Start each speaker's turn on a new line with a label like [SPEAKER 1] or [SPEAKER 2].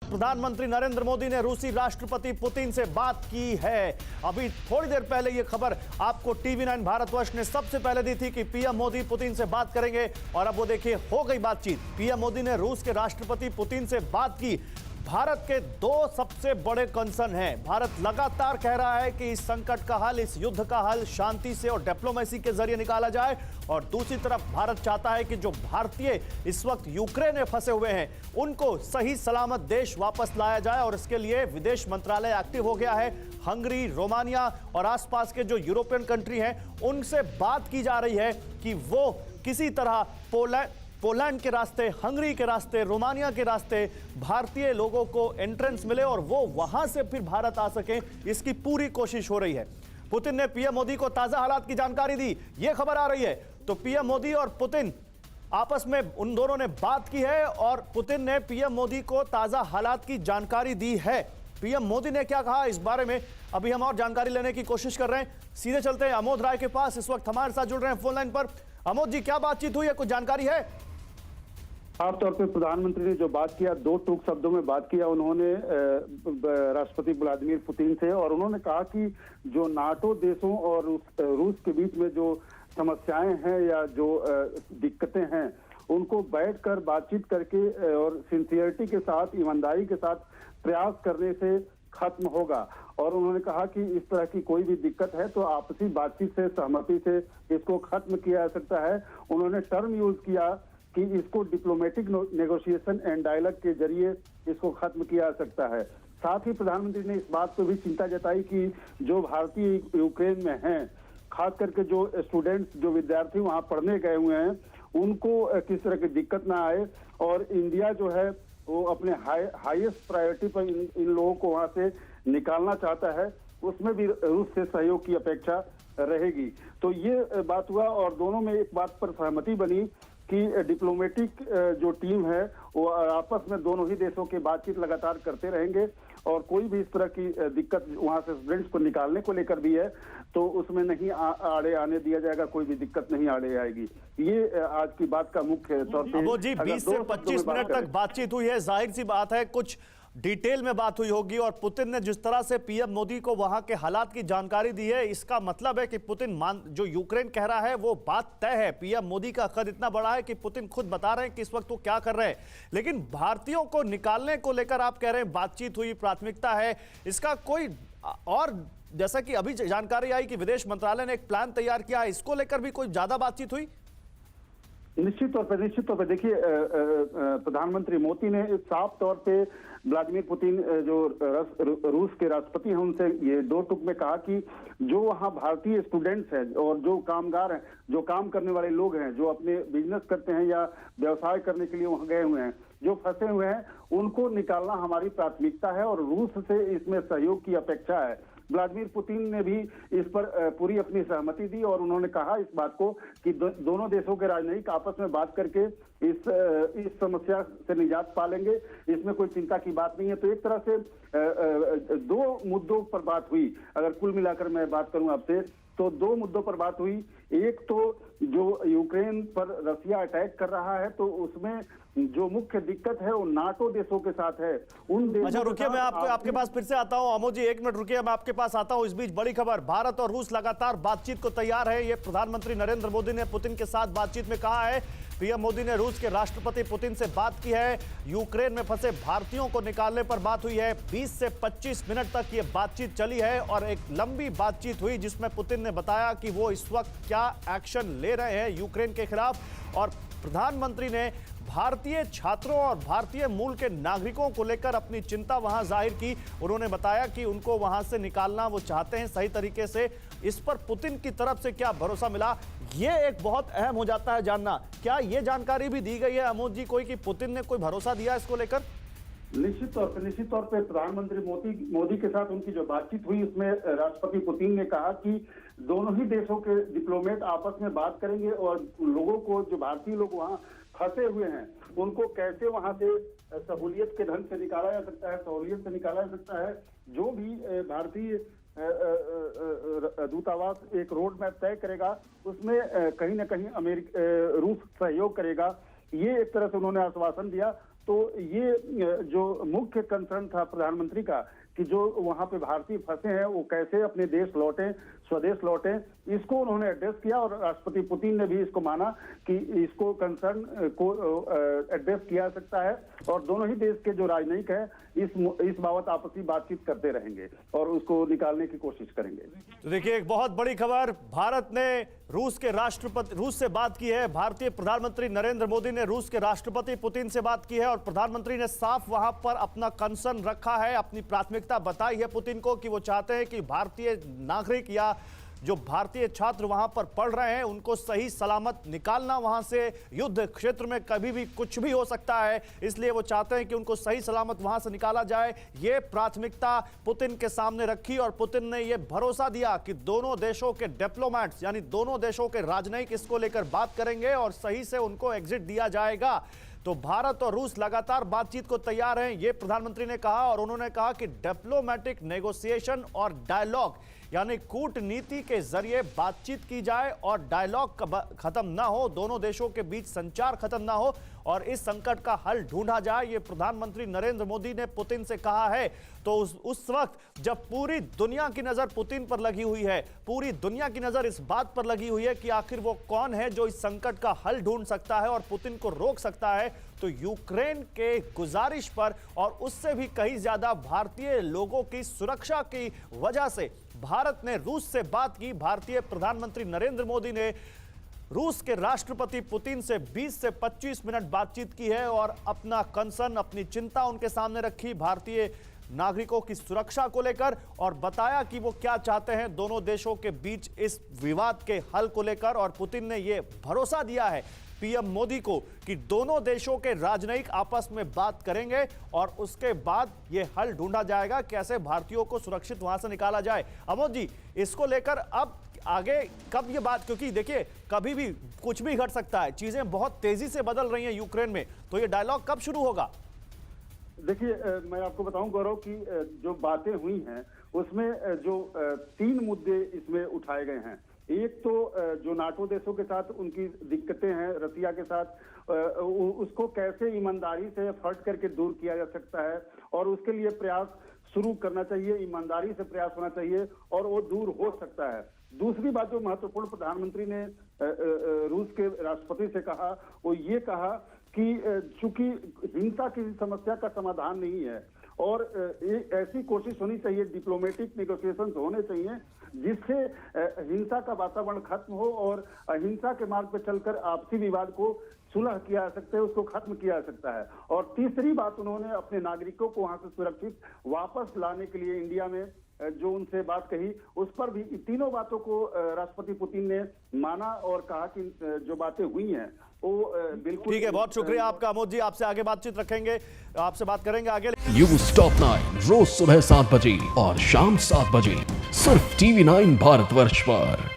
[SPEAKER 1] प्रधानमंत्री नरेंद्र मोदी ने रूसी राष्ट्रपति पुतिन से बात की है। अभी थोड़ी देर पहले यह खबर आपको टीवी9 भारतवर्ष ने सबसे पहले दी थी कि पीएम मोदी पुतिन से बात करेंगे, और अब वो देखिए हो गई बातचीत। पीएम मोदी ने रूस के राष्ट्रपति पुतिन से बात की। भारत के दो सबसे बड़े कंसर्न हैं। भारत लगातार कह रहा है कि इस संकट का हल, इस युद्ध का हल शांति से और डिप्लोमेसी के जरिए निकाला जाए, और दूसरी तरफ भारत चाहता है कि जो भारतीय इस वक्त यूक्रेन में फंसे हुए हैं उनको सही सलामत देश वापस लाया जाए, और इसके लिए विदेश मंत्रालय एक्टिव हो गया है। हंगरी, रोमानिया और आसपास के जो यूरोपियन कंट्री हैं उनसे बात की जा रही है कि वो किसी तरह पोलैंड के रास्ते, हंगरी के रास्ते, रोमानिया के रास्ते भारतीय लोगों को एंट्रेंस मिले और वो वहां से फिर भारत आ सके, इसकी पूरी कोशिश हो रही है। पुतिन ने पीएम मोदी को ताजा हालात की जानकारी दी, यह खबर आ रही है। तो पीएम मोदी और पुतिन आपस में उन दोनों ने बात की है, और पुतिन ने पीएम मोदी को ताजा हालात की जानकारी दी है। पीएम मोदी ने क्या कहा इस बारे में अभी हम और जानकारी लेने की कोशिश कर रहे हैं। सीधे चलते हैं अमोद राय के पास, इस वक्त हमारे साथ जुड़ रहे हैं फोन लाइन पर। अमोद जी, क्या बातचीत हुई है, कुछ जानकारी है?
[SPEAKER 2] साफ तौर पे प्रधानमंत्री ने जो बात किया, दो टूक शब्दों में बात किया उन्होंने राष्ट्रपति व्लादिमीर पुतिन से, और उन्होंने कहा कि जो नाटो देशों और रूस के बीच में जो समस्याएं हैं या जो दिक्कतें हैं उनको बैठकर बातचीत करके और सिंसियरिटी के साथ, ईमानदारी के साथ प्रयास करने से खत्म होगा। और उन्होंने कहा कि इस तरह की कोई भी दिक्कत है तो आपसी बातचीत से, सहमति से इसको खत्म किया जा सकता है। उन्होंने टर्म यूज किया कि इसको डिप्लोमेटिक नेगोशिएशन एंड डायलॉग के जरिए इसको खत्म किया जा सकता है। साथ ही प्रधानमंत्री ने इस बात पर भी चिंता जताई कि जो भारतीय यूक्रेन में हैं, खास करके जो स्टूडेंट्स, जो विद्यार्थी वहां पढ़ने गए हुए हैं, उनको किस तरह की दिक्कत ना आए, और इंडिया जो है वो अपने हाईएस्ट प्रायोरिटी पर इन लोगों को वहां से निकालना चाहता है, उसमें भी रूस से सहयोग की अपेक्षा रहेगी। तो ये बात हुआ, और दोनों में एक बात पर सहमति बनी कि डिप्लोमेटिक जो टीम है वो आपस में दोनों ही देशों की बातचीत लगातार करते रहेंगे, और कोई भी इस तरह की दिक्कत वहां से स्टूडेंट्स को निकालने को लेकर भी है तो उसमें नहीं आड़े आने दिया जाएगा, कोई भी दिक्कत नहीं आड़े आएगी। ये आज की बात का मुख्य तौर पे।
[SPEAKER 1] अमोद जी, 20 से 25 मिनट तक बातचीत हुई है, जाहिर सी बात है कुछ डिटेल में बात हुई होगी, और पुतिन ने जिस तरह से पीएम मोदी को वहां के हालात की जानकारी दी है, इसका मतलब है कि पुतिन जो यूक्रेन कह रहा है वो बात तय है। पीएम मोदी का कद इतना बड़ा है कि पुतिन खुद बता रहे हैं कि इस वक्त वो क्या कर रहे हैं। लेकिन भारतीयों को निकालने को लेकर आप कह रहे हैं बातचीत हुई, प्राथमिकता है, इसका कोई और, जैसा कि अभी जानकारी आई कि विदेश मंत्रालय ने एक प्लान तैयार किया है, इसको लेकर भी कोई ज्यादा बातचीत हुई?
[SPEAKER 2] निश्चित तौर पे देखिए, प्रधानमंत्री मोदी ने साफ तौर पे व्लादिमीर पुतिन जो रूस के राष्ट्रपति हैं उनसे ये दो टूक में कहा कि जो वहाँ भारतीय स्टूडेंट्स हैं और जो कामगार हैं, जो काम करने वाले लोग हैं, जो अपने बिजनेस करते हैं या व्यवसाय करने के लिए वहाँ गए हुए हैं, जो फंसे हुए हैं, उनको निकालना हमारी प्राथमिकता है, और रूस से इसमें सहयोग की अपेक्षा है। व्लादिमीर पुतिन ने भी इस पर पूरी अपनी सहमति दी, और उन्होंने कहा इस बात को कि दोनों देशों के राजनयिक आपस में बात करके इस समस्या से निजात पालेंगे, इसमें कोई चिंता की बात नहीं है। तो एक तरह से दो मुद्दों पर बात हुई। अगर कुल मिलाकर मैं बात करूं आपसे तो दो मुद्दों पर बात हुई। एक तो जो यूक्रेन पर रसिया अटैक कर रहा है तो उसमें जो मुख्य दिक्कत है वो नाटो देशों के साथ है, उन देशों।
[SPEAKER 1] अच्छा रुकिए, मैं आपके पास फिर से आता हूं। अमोद जी, एक मिनट रुकिए, मैं आपके पास आता हूं। इस बीच बड़ी खबर, भारत और रूस लगातार बातचीत को तैयार है। ये प्रधानमंत्री नरेंद्र मोदी ने पुतिन के साथ बातचीत में कहा है। पीएम मोदी ने रूस के राष्ट्रपति पुतिन से बात की है। यूक्रेन में फंसे भारतीयों को निकालने पर बात हुई है। 20 से 25 मिनट तक ये बातचीत चली है, और एक लंबी बातचीत हुई जिसमें पुतिन ने बताया कि वो इस वक्त क्या एक्शन ले रहे हैं यूक्रेन के खिलाफ, और प्रधानमंत्री ने भारतीय छात्रों और भारतीय मूल के नागरिकों को लेकर अपनी चिंता वहां जाहिर की। उन्होंने बताया कि उनको वहां से निकालना वो चाहते हैं सही तरीके से। इस पर पुतिन की तरफ से क्या भरोसा मिला, ये एक बहुत अहम हो जाता है जानना। क्या ये जानकारी भी दी गई है अमोद जी कोई, कि पुतिन ने कोई भरोसा दिया इसको लेकर?
[SPEAKER 2] निश्चित तौर पे प्रधानमंत्री मोदी के साथ उनकी जो बातचीत हुई उसमें राष्ट्रपति पुतिन ने कहा कि दोनों ही देशों के डिप्लोमेट आपस में बात करेंगे, और लोगों को, जो भारतीय लोग वहाँ फंसे हुए हैं, उनको कैसे वहां से सहूलियत के ढंग से निकाला जा सकता है, सहूलियत से निकाला जा सकता है। जो भी भारतीय दूतावास एक रोड मैप तय करेगा उसमें कहीं ना कहीं रूस सहयोग करेगा, ये एक तरह से उन्होंने आश्वासन दिया। तो ये जो मुख्य कंसर्न था प्रधानमंत्री का कि जो वहां पे भारतीय फंसे हैं वो कैसे अपने देश लौटें, स्वदेश लौटें, इसको उन्होंने एड्रेस किया और राष्ट्रपति पुतिन ने भी इसको माना कि इसको कंसर्न को एड्रेस किया जा सकता है और दोनों ही देश के जो राजनयिक है इस बाबत आपसी बातचीत करते रहेंगे और उसको निकालने की कोशिश करेंगे।
[SPEAKER 1] तो देखिए, एक बहुत बड़ी खबर, भारत ने रूस से बात की है। भारतीय प्रधानमंत्री नरेंद्र मोदी ने रूस के राष्ट्रपति पुतिन से बात की है और प्रधानमंत्री ने साफ वहां पर अपना कंसर्न रखा है, अपनी प्राथमिकता बताई है पुतिन को कि वो चाहते हैं कि भारतीय नागरिक या जो भारतीय छात्र वहां पर पढ़ रहे हैं उनको सही सलामत निकालना वहां से। युद्ध क्षेत्र में कभी भी कुछ भी हो सकता है, इसलिए वो चाहते हैं कि उनको सही सलामत वहां से निकाला जाए। ये प्राथमिकता पुतिन के सामने रखी और पुतिन ने ये भरोसा दिया कि दोनों देशों के डिप्लोमेट्स यानी दोनों देशों के राजनयिक इसको लेकर बात करेंगे और सही से उनको एग्जिट दिया जाएगा। तो भारत और रूस लगातार बातचीत को तैयार हैं, ये प्रधानमंत्री ने कहा। और उन्होंने कहा कि डिप्लोमेटिक नेगोशिएशन और डायलॉग यानी कूटनीति के जरिए बातचीत की जाए और डायलॉग खत्म ना हो, दोनों देशों के बीच संचार खत्म ना हो और इस संकट का हल ढूंढा जाए, ये प्रधानमंत्री नरेंद्र मोदी ने पुतिन से कहा है। तो उस वक्त जब पूरी दुनिया की नजर पुतिन पर लगी हुई है, पूरी दुनिया की नजर इस बात पर लगी हुई है कि आखिर वो कौन है जो इस संकट का हल ढूंढ सकता है और पुतिन को रोक सकता है, तो यूक्रेन के गुजारिश पर और उससे भी कहीं ज्यादा भारतीय लोगों की सुरक्षा की वजह से भारत ने रूस से बात की। भारतीय प्रधानमंत्री नरेंद्र मोदी ने रूस के राष्ट्रपति पुतिन से 20 से 25 मिनट बातचीत की है और अपना कंसर्न, अपनी चिंता उनके सामने रखी भारतीय नागरिकों की सुरक्षा को लेकर और बताया कि वो क्या चाहते हैं दोनों देशों के बीच इस विवाद के हल को लेकर। और पुतिन ने ये भरोसा दिया है पीएम मोदी को कि दोनों देशों के राजनयिक आपस में बात करेंगे और उसके बाद ये हल ढूंढा जाएगा कैसे भारतीयों को सुरक्षित वहां से निकाला जाए। अमोद जी, इसको लेकर अब आगे कब ये बात, क्योंकि देखिए कभी भी कुछ भी घट सकता है, चीजें बहुत तेजी से बदल रही हैं यूक्रेन में, तो ये डायलॉग कब शुरू होगा?
[SPEAKER 2] देखिए, मैं आपको बताऊं गौरव कि जो बातें हुई हैं उसमें जो 3 मुद्दे इसमें उठाए गए हैं। एक तो जो नाटो देशों के साथ उनकी दिक्कतें हैं, रसिया के साथ, उसको कैसे ईमानदारी से फट करके दूर किया जा सकता है और उसके लिए प्रयास शुरू करना चाहिए, ईमानदारी से प्रयास होना चाहिए और वो दूर हो सकता है। दूसरी बात जो महत्वपूर्ण प्रधानमंत्री ने रूस के राष्ट्रपति से कहा, वो ये कहा कि चूंकि हिंसा की समस्या का समाधान नहीं है और एक ऐसी कोशिश होनी चाहिए, डिप्लोमेटिक नेगोशिएशंस होने चाहिए जिससे हिंसा का वातावरण खत्म हो और अहिंसा के मार्ग पर चलकर आपसी विवाद को सुलह किया जा सकता है, उसको खत्म किया जा सकता है। और तीसरी बात, उन्होंने अपने नागरिकों को वहां से सुरक्षित वापस लाने के लिए इंडिया में जो उनसे बात कही, उस पर भी तीनों बातों को राष्ट्रपति पुतिन ने माना और कहा कि जो बातें हुई हैं वो बिल्कुल
[SPEAKER 1] ठीक है। बहुत शुक्रिया आपका अमोद जी, आपसे आगे बातचीत रखेंगे, आपसे बात करेंगे आगे।
[SPEAKER 3] न्यूज़ टॉप 9 रोज सुबह 7 बजे और शाम 7 बजे सिर्फ TV9 भारतवर्ष पर।